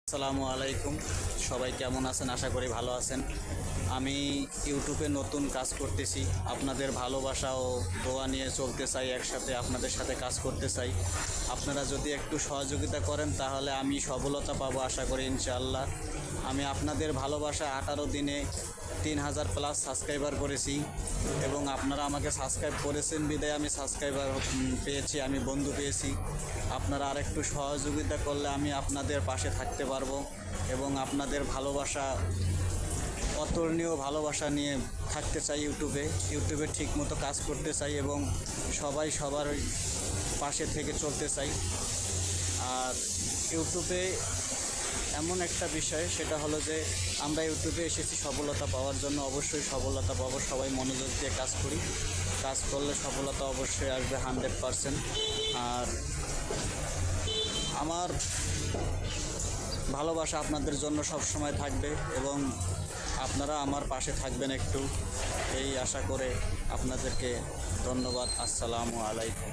আসসালামু আলাইকুম। সবাই কেমন আছেন? আশা করি ভালো আছেন। আমি ইউটিউবে নতুন কাজ করতেছি। আপনাদের ভালোবাসা ও দোয়া নিয়ে চলতে চাই, একসাথে আপনাদের সাথে কাজ করতে চাই। আপনারা যদি একটু সহযোগিতা করেন তাহলে আমি সফলতা পাবো আশা করি ইনশাআল্লাহ। আমি আপনাদের ভালোবাসা 18 দিনে 3000 প্লাস সাবস্ক্রাইবার করেছি এবং আপনারা আমাকে সাবস্ক্রাইব করেছেন বিদায় আমি সাবস্ক্রাইবার পেয়েছি, আমি বন্ধু পেয়েছি। আপনারা আরেকটু সহযোগিতা করলে আমি আপনাদের পাশে থাকতে পারবো এবং আপনাদের ভালোবাসা, অতুলনীয় ভালোবাসা নিয়ে থাকতে চাই। ইউটিউবে ঠিকমতো কাজ করতে চাই এবং সবাই সবার পাশে থেকে চলতে চাই। আর ইউটিউবে এমন একটা বিষয়, সেটা হলো যে আমরা ইউটিউবে এসেছি সফলতা পাওয়ার জন্য। অবশ্যই সফলতা পাবো, সবাই মনোযোগ দিয়ে কাজ করি। কাজ করলে সফলতা অবশ্যই আসবে 100%। আর আমার ভালোবাসা আপনাদের জন্য সব সময় থাকবে এবং আপনারা আমার পাশে থাকবেন একটু, এই আশা করে আপনাদেরকে ধন্যবাদ। আসসালামু আলাইকুম।